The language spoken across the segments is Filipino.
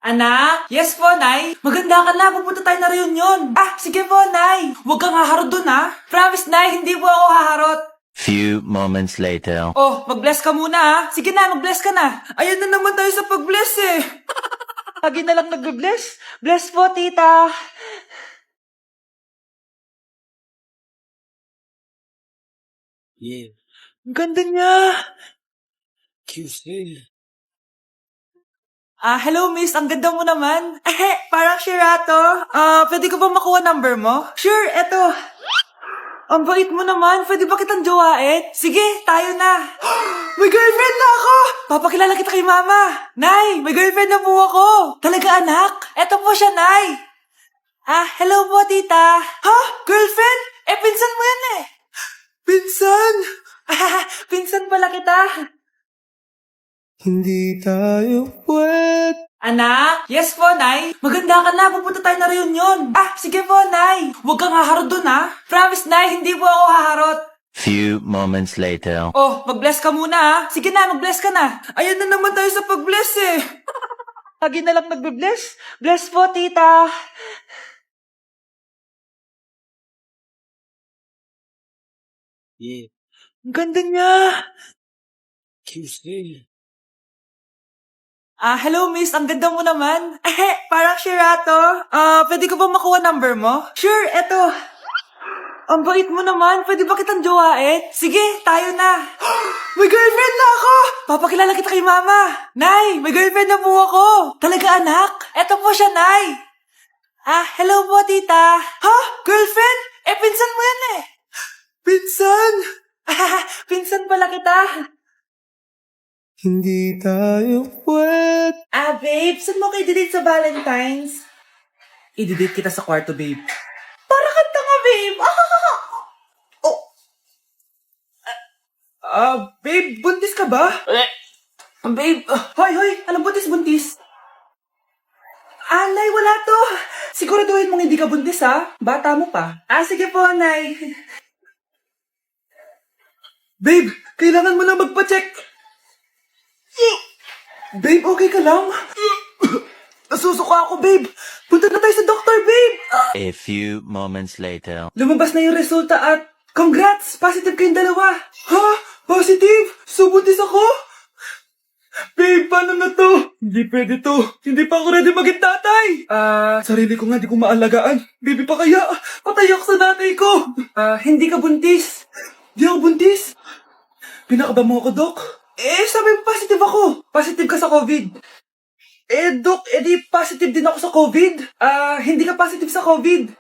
Anak? Yes po, Nay. Maganda ka na. Pupunta tayo na reunion. Sige po, Nay. Huwag kang haharot dun, ha? Promise, Nay. Hindi po ako haharot. Few moments later. Oh, mag-bless ka muna, ha? Sige na, mag-bless ka na. Ayan na naman tayo sa pag-bless, eh. Lagi na lang nagbe-bless. Bless po, tita. Yeah, Ang ganda niya. QC. Hello miss, ang ganda mo naman. Parang Shirato. Pwede ko ba makuha number mo? Sure, eto. Ang bait mo naman, pwede ba kitang jowain? Sige, tayo na. May girlfriend na ako! Papakilala kita kay mama. Nay, may girlfriend na po ako. Talaga anak? Eto po siya, Nay. Hello po, tita. Ha? Girlfriend? Pinsan mo yan eh. Pinsan? Pinsan pala kita. Hindi tayo pwede. Anak? Yes po, Nay. Maganda ka na. Pupunta tayo na reunion. Sige po, Nay. Huwag kang haharot dun, ha? Promise, Nay. Hindi po ako haharot. Few moments later. Oh, mag-bless ka muna, ha? Sige na, mag-bless ka na. Ayan na naman tayo sa pag-bless, eh. Lagi na lang nagbe-bless. Bless po, tita. Yeah, Ang ganda niya. QC. Hello, miss. Ang ganda mo naman. Parang Shirato. Pwede ko ba makuha number mo? Sure, eto. Ang bait mo naman. Pwede ba kitang jowain? Sige, tayo na. May girlfriend na ako! Papakilala kita kay mama. Nay, may girlfriend na po ako. Talaga anak? Eto po siya, Nay. Hello po, tita. Ha? Girlfriend? Pinsan mo yan eh. Pinsan? Pinsan pala kita. Hindi tayo pwede. Babe, saan mo kayo didate sa Valentine's? I-date kita sa kwarto, babe. Para kang tanga, babe. Babe, buntis ka ba? Babe, hoy, anong buntis? Nay, wala to. Siguraduhin mong hindi ka buntis, ha? Bata mo pa. Sige po, Nay. Babe, kailangan mo na magpa-check. Babe, okay ka lang? Nasusuka ako, babe. Punta na tayo sa doktor, babe. A few moments later. Lumabas na yung resulta at congrats! Positive kayong dalawa. Ha? Positive? So, buntis ako? Babe, paano na to? Hindi pwede to. Hindi pa ako ready maging tatay. Sarili ko nga di ko maalagaan. Baby pa kaya? Patay ako sa nanay ko. Hindi ka buntis. Di ako buntis. Pinakaba mo ako, Dok. Sabi mo positive ako. Positive ka sa COVID. Dok, di positive din ako sa COVID. Hindi ka positive sa COVID.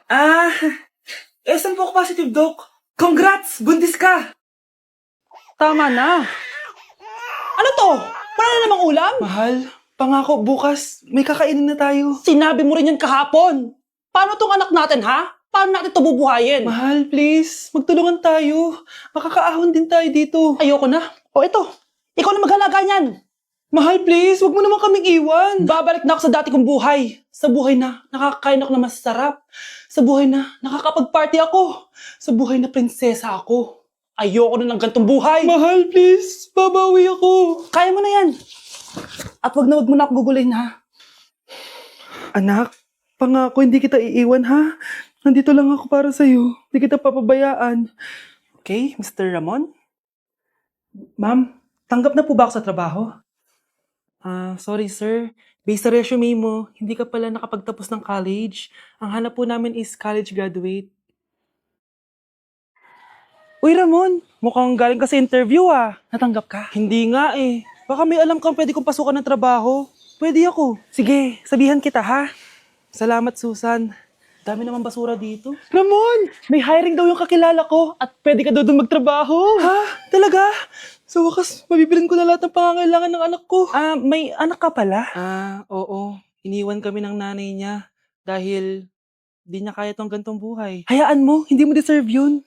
Saan po ako positive, Dok? Congrats! Buntis ka! Tama na. Ano to? Wala na namang ulam? Mahal, pangako bukas may kakainin na tayo. Sinabi mo rin yan kahapon. Paano tong anak natin, ha? Paano natin ito bubuhayin? Mahal, please. Magtulungan tayo. Makakaahon din tayo dito. Ayoko na. O ito, ikaw na maghalaga niyan. Mahal, please. Huwag mo naman kaming iwan. Babalik na ako sa dati kong buhay. Sa buhay na nakakain ako na masarap. Sa buhay na nakakapag-party ako. Sa buhay na prinsesa ako. Ayoko na ng gantong buhay. Mahal, please. Babawi ako. Kaya mo na yan. At wag mo na ako gugulin, ha? Anak, pangako hindi kita iiwan, ha? Nandito lang ako para sa'yo. Hindi kita papabayaan. Okay, Mr. Ramon? Ma'am, tanggap na po ba ako sa trabaho? Sorry sir. Based sa resume mo, hindi ka pala nakapagtapos ng college. Ang hanap po namin is college graduate. Uy Ramon, mukhang galing ka sa interview ah. Natanggap ka? Hindi nga eh. Baka may alam kang pwede kong pasukan ng trabaho. Pwede ako. Sige, sabihan kita ha. Salamat Susan. Dami naman basura dito. Ramon, may hiring daw yung kakilala ko at pwede ka daw doon magtrabaho. Ha? Talaga? Sa wakas, mabibilin ko na lahat ng pangangailangan ng anak ko. May anak ka pala? Oo. Iniwan kami ng nanay niya dahil di niya kaya tong gantong buhay. Hayaan mo, hindi mo deserve yun.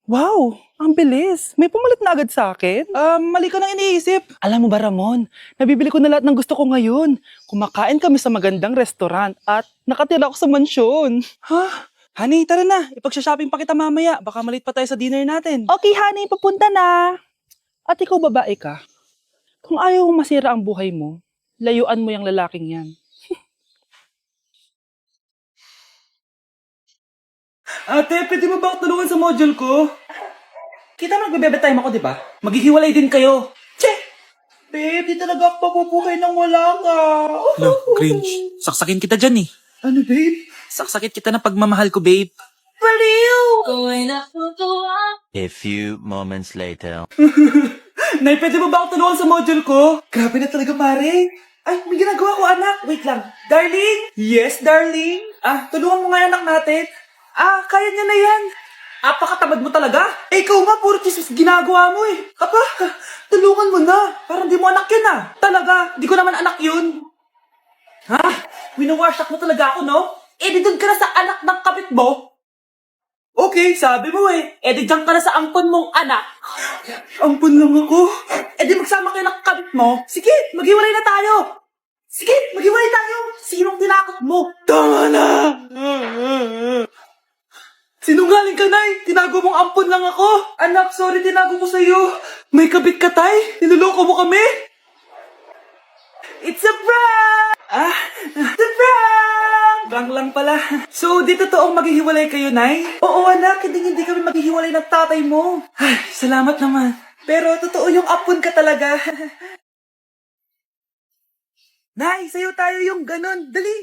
Wow, ang bilis. May pumalit na agad sa akin? Mali ka nang iniisip. Alam mo ba Ramon, nabibili ko na lahat ng gusto ko ngayon. Kumakain kami sa magandang restaurant at nakatira ako sa mansyon. Ha? Honey, tara na. Ipag-shopping pa kita mamaya. Baka malit pa tayo sa dinner natin. Okay, honey. Papunta na. At ikaw babae ka. Kung ayaw mong masira ang buhay mo, layuan mo yung lalaking yan. Ate, pwede mo ba ako tulungan sa module ko? Kita mo nagbe-bebe time ako, di ba? Maghihiwalay din kayo. Che! Babe, di talaga ako papupuhay nang wala ka. Lo, cringe. Saksakin kita dyan eh. Ano, babe? Saksakit kita ng pagmamahal ko, babe. A few moments later. Nay, pwede mo ba ako tulungan sa module ko? Grabe na talaga, pare. Ay, may ginagawa ko, anak. Wait lang. Darling? Yes, darling? Tulungan mo nga yung anak natin. Kaya niya na yan. Apakatamad mo talaga. Ikaw nga, puro chismis ginagawa mo eh. Tulungan mo na. Parang di mo anak yun Talaga, di ko naman anak yun. Winawasak mo talaga ako, no? Di doon ka na sa anak ng kapit mo. Okay, sabi mo eh. Di dyan ka na sa ampon mong anak. Ampon lang ako. Di magsama kayo ng kabit mo. Sige, maghiwalay na tayo. Sige, maghiwalay tayo. Sinong tinakot mo? Tama na! Sinungaling ka, Nay. Tinago mong ampon lang ako. Anak, sorry, tinago ko sa'yo. May kabit ka, Tay. Niloloko mo kami. It's a prank! It's a prank! Prank lang pala. So, di totoong maghihiwalay kayo, Nay? Oo, anak. Hindi kami maghihiwalay ng tatay mo. Ay, salamat naman. Pero totoo yung apon ka talaga. Nay, sayo tayo yung ganun. Dali.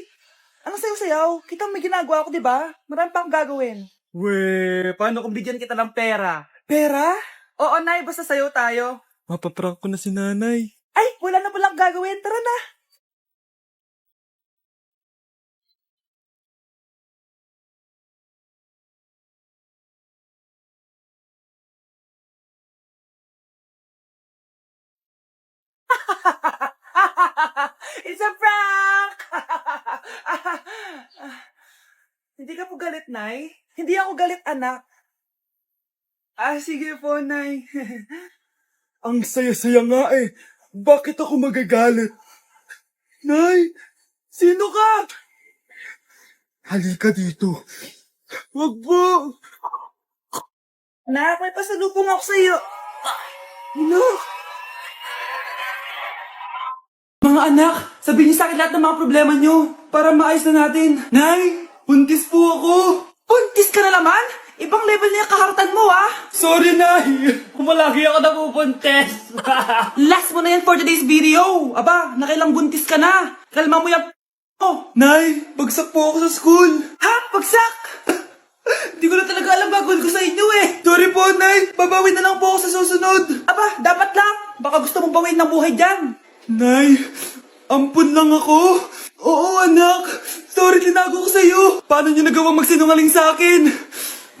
Ano sayo-sayaw? Kita may ginagawa ko, di ba? Marami pa akong gagawin. Weh, paano kung bigyan kita ng pera? Pera? Oo, Nay. Basta sayo tayo. Mapaprank ko na si nanay. Ay, wala na palang gagawin. Tara na. It's a prank! Hindi ka po galit, Nay? Hindi ako galit, anak. Sige po, Nay. Ang saya-saya nga eh. Bakit ako magagalit? Nay, sino ka? Halika dito. Wag po. Nak, may pasalubong ako sa'yo. Ano? Mga anak, sabihin niyo sa akin lahat ng mga problema niyo para maayos na natin. Nay, buntis po ako. Buntis ka na naman? Ibang level na yung kaharatan mo, Sorry, Nay. Kumalagi ako nabubuntis. Last mo na yan for today's video. Aba, nakailang buntis ka na. Kalma mo yung Nay, bagsak po ako sa school. Ha? Bagsak? Di ko na talaga alam gagawin ko sa inyo eh. Sorry po, Nay. Babawi na lang po ako sa susunod. Aba, dapat lang. Baka gusto mong bawiin ng buhay dyan. Nay, ampun lang ako. Oo, anak. Sorry, tinago ko sa'yo. Paano niyo nagawang magsinungaling sa akin?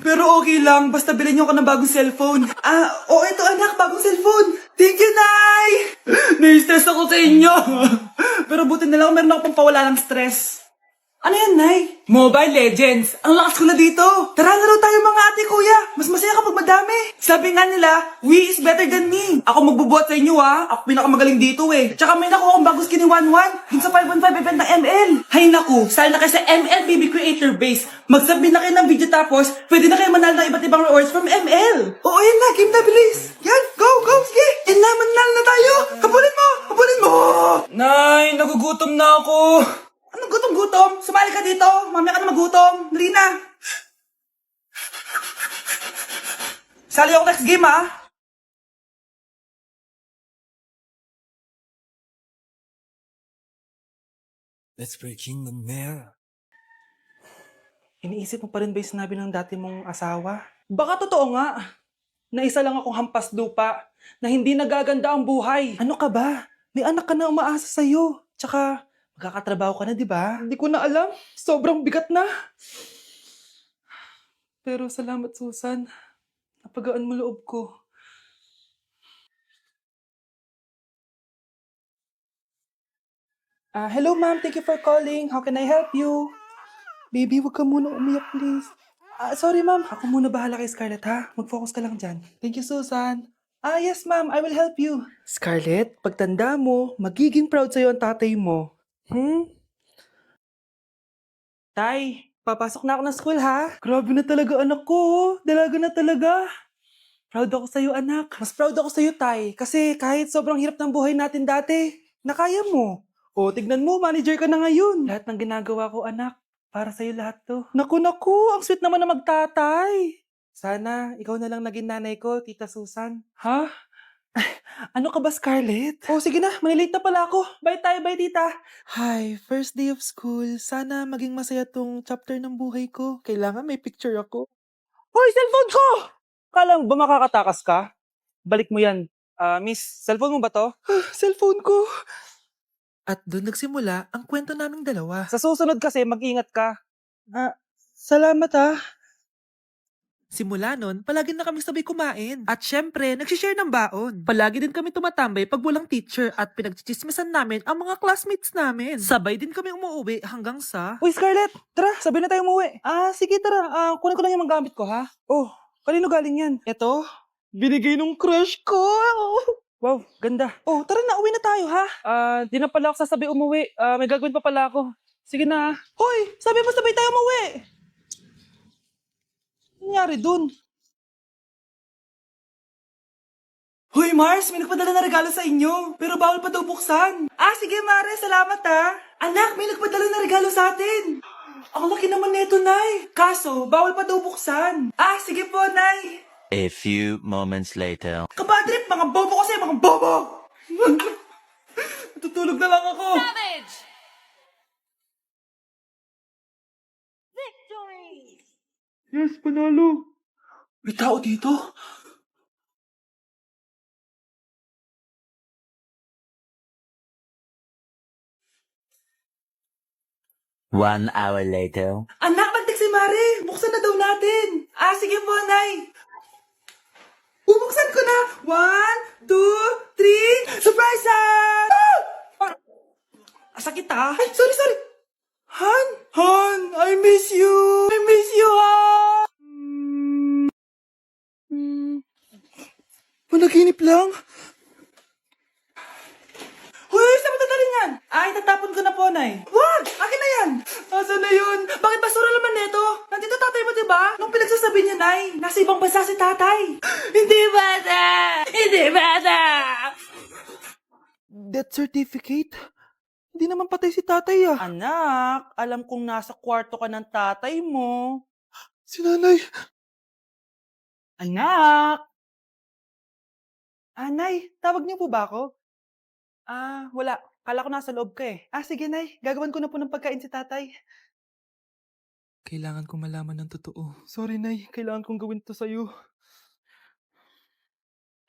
Pero okay lang, basta bilhin niyo ako ng bagong cellphone. Oo, ito anak, bagong cellphone. Thank you, Nay! Nai-stress ako sa inyo. Pero buti na lang meron ako pampawala ng stress. Ano yan, Nay? Mobile Legends. Ang lakas ko na dito. Tara, laro tayo mga ate, kuya. Mas masaya kapag madami. Sabi nga nila, we is better than me. Ako magbubuhat sa inyo, Ako pinakamagaling dito, eh. Tsaka may nakuha akong bagong skinny 1-1 dun sa 515 event ng ML. Hay naku, sali na kayo sa ML Baby Creator Base. Mag-submit na kayo ng video tapos, pwede na kayo manalo ng iba't ibang rewards from ML. Oo, yan na. Game na, bilis. Yan, go, sige. Yan na, manalo na tayo. Habulin mo. Nay, nagugutom na ako. Anong gutom-gutom? Sumali ka dito. Mamaya ka na magutom. Dali na. Sali ako next game, Let's break kingdom there. Iniisip mo pa rin ba yung sinabi ng dati mong asawa? Baka totoo nga. Na isa lang akong hampas lupa. Na hindi nagaganda ang buhay. Ano ka ba? May anak ka na umaasa sa'yo. Tsaka, magkakatrabaho ka na, di ba? Hindi ko na alam. Sobrang bigat na. Pero salamat, Susan. Napagaan mo loob ko. Hello, ma'am. Thank you for calling. How can I help you? Baby, wag ka muna umiyak, please. Sorry, ma'am. Ako muna bahala kay Scarlett, ha? Mag-focus ka lang dyan. Thank you, Susan. Yes, ma'am. I will help you. Scarlett, pagtanda mo, magiging proud sa'yo ang tatay mo. Tay, papasok na ako ng school, ha? Grabe na talaga, anak ko. Dalaga na talaga. Proud ako sa'yo, anak. Mas proud ako sa'yo, Tay. Kasi kahit sobrang hirap ng buhay natin dati, nakaya mo. O, tignan mo, manager ka na ngayon. Lahat ng ginagawa ko, anak, Para sa'yo lahat to. Naku, ang sweet naman na magtatay. Sana, ikaw na lang naging nanay ko, Tita Susan. Ha? Ano ka ba, Scarlett? Oh, sige na. Malilate na pala ako. Bye tayo, bye, tita. Hi, first day of school. Sana maging masaya tong chapter ng buhay ko. Kailangan may picture ako. Hoy, cellphone ko! Kala mo ba makakatakas ka? Balik mo yan. Miss, cellphone mo ba to? Cellphone ko. At doon nagsimula ang kwento naming dalawa. Sa susunod kasi, mag-ingat ka. Salamat. Simula nun, palagi na kami sabay kumain. At syempre, nagsishare ng baon. Palagi din kami tumatambay pag walang teacher at pinagchichismisan namin ang mga classmates namin. Sabay din kami umuwi hanggang sa... Uy, Scarlett! Tara, sabay na tayo umuwi. Sige, tara. Kunin ko lang yung mga gamit ko, ha? Oh, kanino galing yan? Eto, binigay nung crush ko. Wow, ganda. Oh, tara na, uwi na tayo, ha? Di na pala ako sasabay umuwi. May gagawin pa pala ako. Sige na. Hoy, sabi mo sabay tayo umuwi. Ano nangyari dun? Hoy Mars, may nagpadala na regalo sa inyo. Pero bawal pa daw buksan. Sige Mare, salamat Anak, may nagpadala na regalo sa atin. Ang laki naman neto, Nay. Kaso, bawal pa daw buksan. Sige po, Nay. A few moments later. Kabadrip, mga bobo kasi, mga bobo! Tutulog na lang ako. Savage! Victory! Yes, panalo. May tao dito? 1 hour later. Anak, magtik si Mare. Buksan na daw natin. Sige po, Nay. Bubuksan ko na. 1, 2, 3. Surprise! Sakit Ay, sorry. Han, I miss you. Han. Managinip lang. Hoy, saan mo dadalhin yan? Itatapon ko na po, Nay. Wag! Akin na yan! Asan na yun? Bakit basura naman neto? Nandito tatay mo, diba? Nung pinagsasabi niya, Nay, nasa ibang bansa si tatay. Hindi bata! Death certificate? Hindi naman patay si tatay, Anak, alam kong nasa kwarto ka ng tatay mo. Si Nanay. Anak! Nay, tawag niyo po ba ako? Wala. Kala ko nasa loob ka sige, Nay. Gagawan ko na po ng pagkain si tatay. Kailangan ko malaman ng totoo. Sorry, Nay. Kailangan kong gawin to sa'yo.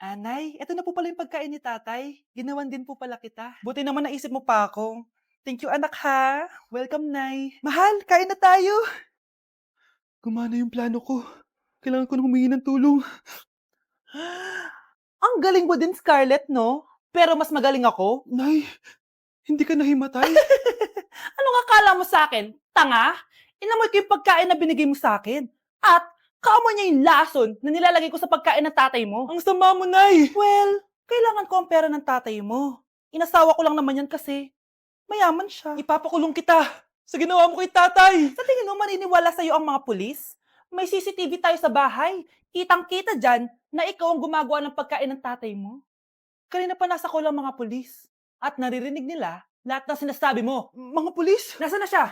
Nay, eto na po pala yung pagkain ni tatay. Ginawan din po pala kita. Buti naman naisip mo pa ako. Thank you, anak, ha. Welcome, Nay. Mahal, kain na tayo. Gumana yung plano ko. Kailangan ko na humingi ng tulong. Ang galing mo din, Scarlett, no? Pero mas magaling ako. Nay, hindi ka nahimatay. Anong akala mo sa akin? Tanga? Inamoy ko yung pagkain na binigay mo sa akin. At kaamoy niya yung lason na nilalagay ko sa pagkain ng tatay mo. Ang sama mo, Nay. Well, kailangan ko ang pera ng tatay mo. Inasawa ko lang naman yan kasi mayaman siya. Ipapakulong kita sa ginawa mo kay tatay. Sa tingin mo maniniwala sa'yo ang mga pulis? May CCTV tayo sa bahay. Kitang-kita dyan na ikaw ang gumagawa ng pagkain ng tatay mo. Kanina pa nasa kulang mga pulis. At naririnig nila lahat ng sinasabi mo. Mga pulis? Nasaan na siya?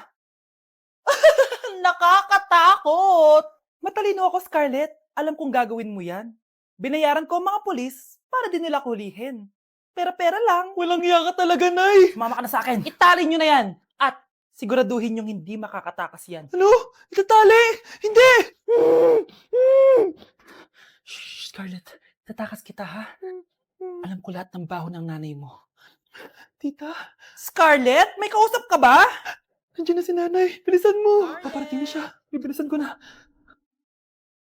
Nakakatakot! Matalino ako, Scarlett. Alam kong gagawin mo yan. Binayaran ko ang mga pulis para din nila kulihin. Pera-pera lang. Walang iya ka talaga, Nay. Mama ka na sa akin. Itali nyo na yan. At siguraduhin yung hindi makakatakas yan. Ano? Itatali? Hindi! Shh, Scarlett. Tatakas kita, ha? Alam ko lahat ng baho ng nanay mo. Tita? Scarlett? May kausap ka ba? Nandiyan na si nanay. Bilisan mo. Paparating na siya. Bibilisan ko na.